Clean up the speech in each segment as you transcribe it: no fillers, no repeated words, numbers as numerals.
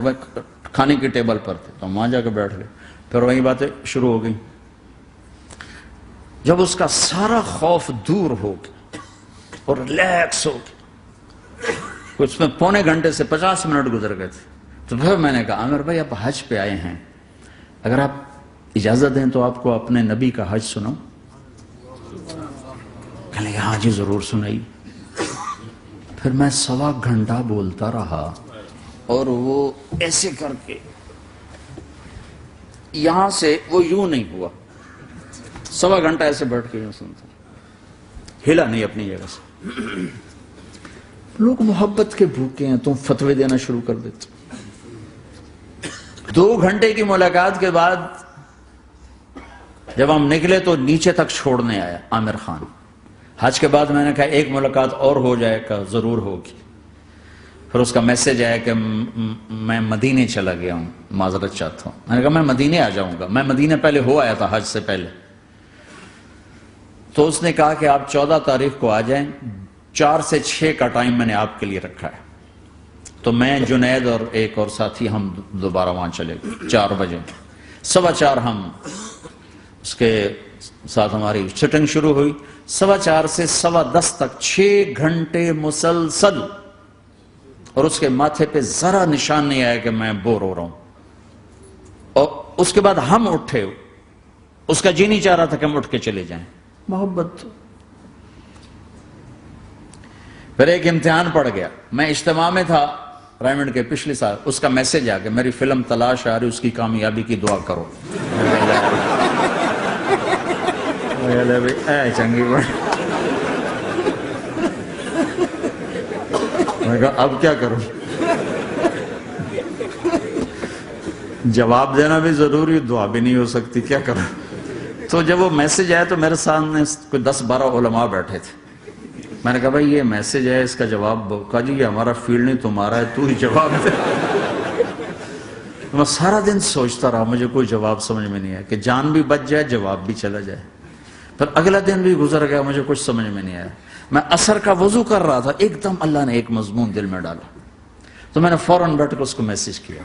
وہ کھانے کی ٹیبل پر تھے تو ہم وہاں جا کے بیٹھ گئے. پھر وہی باتیں شروع ہو گئی. جب اس کا سارا خوف دور ہو گیا اور ریلیکس ہو گیا، کچھ میں پونے گھنٹے سے 50 منٹ گزر گئے تھے، تو پھر میں نے کہا عامر بھائی آپ حج پہ آئے ہیں، اگر آپ اجازت دیں تو آپ کو اپنے نبی کا حج سناؤں؟ کہنے لگے ہاں جی ضرور سنائی. پھر میں 1.25 گھنٹہ بولتا رہا اور وہ ایسے کر کے یہاں سے وہ یوں نہیں ہوا، 1.25 گھنٹہ ایسے بیٹھ کے یوں سنتا، ہلا نہیں اپنی جگہ سے. لوگ محبت کے بھوکے ہیں، تم فتوے دینا شروع کر دیتے. 2 گھنٹے کی ملاقات کے بعد جب ہم نکلے تو نیچے تک چھوڑنے آیا عامر خان. حج کے بعد میں نے کہا ایک ملاقات اور ہو جائے گا، ضرور ہوگی. پھر اس کا میسج آیا کہ میں مدینے چلا گیا ہوں، معذرت چاہتا ہوں. میں نے کہا میں مدینے آ جاؤں گا، میں مدینے پہلے ہو آیا تھا حج سے پہلے. تو اس نے کہا کہ آپ 14 تاریخ کو آ جائیں، 4 سے 6 کا ٹائم میں نے آپ کے لیے رکھا ہے. تو میں جنید اور ایک اور ساتھی ہم دوبارہ وہاں چلے گئے 4 بجے. 4:15 ہم اس کے ساتھ ہماری سٹنگ شروع ہوئی. 4:15 سے 10:15 تک 6 گھنٹے مسلسل، اور اس کے ماتھے پہ ذرا نشان نہیں آیا کہ میں بور ہو رہا ہوں. اور اس کے بعد ہم اٹھے، اس کا جی نہیں چاہ رہا تھا کہ ہم اٹھ کے چلے جائیں. محبت. پھر ایک امتحان پڑ گیا. میں اجتماع میں تھا رائمنڈ کے پچھلے سال، اس کا میسج آ گیا میری فلم تلاش آ رہی، اس کی کامیابی کی دعا کرو. چنگی بڑھ. میں کہا اب کیا کروں، جواب دینا بھی ضروری، دعا بھی نہیں ہو سکتی، کیا کروں. تو جب وہ میسج آیا تو میرے سامنے کوئی 10-12 علماء بیٹھے تھے. میں نے کہا بھائی یہ میسج ہے، اس کا جواب. کہا جی یہ ہمارا فیلڈ نہیں تمہارا ہے، تو ہی جواب دے. میں سارا دن سوچتا رہا، مجھے کوئی جواب سمجھ میں نہیں آیا کہ جان بھی بچ جائے جواب بھی چلا جائے. پھر اگلا دن بھی گزر گیا، مجھے کچھ سمجھ میں نہیں آیا. میں عصر کا وضو کر رہا تھا، ایک دم اللہ نے ایک مضمون دل میں ڈالا. تو میں نے فوراً بیٹھ کے اس کو میسج کیا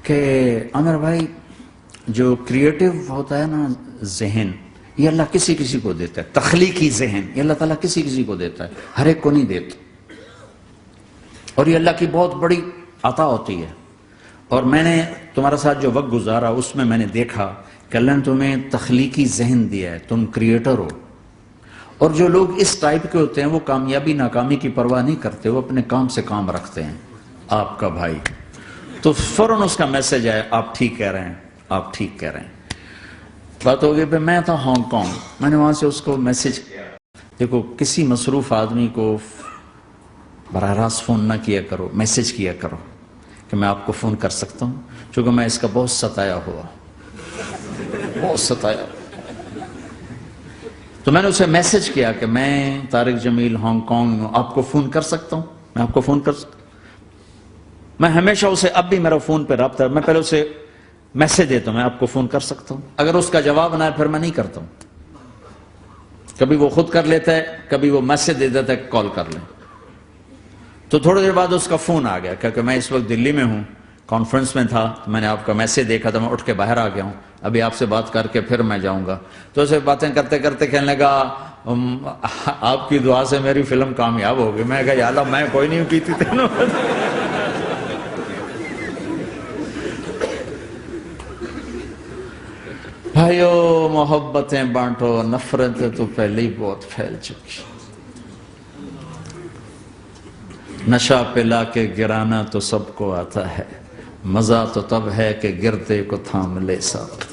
کہ عامر بھائی جو کریٹو ہوتا ہے نا ذہن، یہ اللہ کسی کسی کو دیتا ہے. تخلیقی ذہن یہ اللہ تعالیٰ کسی کسی کو دیتا ہے، ہر ایک کو نہیں دیتا. اور یہ اللہ کی بہت بڑی عطا ہوتی ہے. اور میں نے تمہارے ساتھ جو وقت گزارا اس میں نے دیکھا کہ اللہ نے تمہیں تخلیقی ذہن دیا ہے، تم کریٹر ہو. اور جو لوگ اس ٹائپ کے ہوتے ہیں وہ کامیابی ناکامی کی پرواہ نہیں کرتے، وہ اپنے کام سے کام رکھتے ہیں. آپ کا بھائی. تو فوراً اس کا میسج آیا آپ ٹھیک کہہ رہے ہیں، آپ ٹھیک کہہ رہے ہیں. بات ہو گئی. پہ میں تھا ہانگ کانگ، میں نے وہاں سے اس کو میسج کیا. دیکھو کسی مصروف آدمی کو براہ راست فون نہ کیا کرو، میسج کیا کرو کہ میں آپ کو فون کر سکتا ہوں، چونکہ میں اس کا بہت ستایا ہوا، بہت ستایا. تو میں نے اسے میسج کیا کہ میں طارق جمیل ہانگ کانگ آپ کو فون کر سکتا ہوں، میں آپ کو فون کر سکتا ہوں. میں ہمیشہ اسے، اب بھی میرا فون پہ رابطہ ہے، میں پہلے اسے میسج دیتا ہوں میں آپ کو فون کر سکتا ہوں. اگر اس کا جواب نہ ہے پھر میں نہیں کرتا ہوں. کبھی وہ خود کر لیتا ہے، کبھی وہ میسج دے دیتا ہے کال کر لیں. تو تھوڑی دیر بعد اس کا فون آ گیا کہ میں اس وقت دلی میں ہوں، کانفرنس میں تھا، میں نے آپ کا میسج دیکھا تھا، میں اٹھ کے باہر آ گیا ہوں، ابھی آپ سے بات کر کے پھر میں جاؤں گا. تو اسے باتیں کرتے کرتے کہنے لگا آپ کی دعا سے میری فلم کامیاب ہو گئی. میں کہا یا اللہ میں کوئی نہیں پیتی تینوں. بھائیو محبتیں بانٹو، نفرتیں تو پہلے ہی بہت پھیل چکی. نشہ پلا کے گرانا تو سب کو آتا ہے، مزہ تو تب ہے کہ گرتے کو تھام لے ساتھ.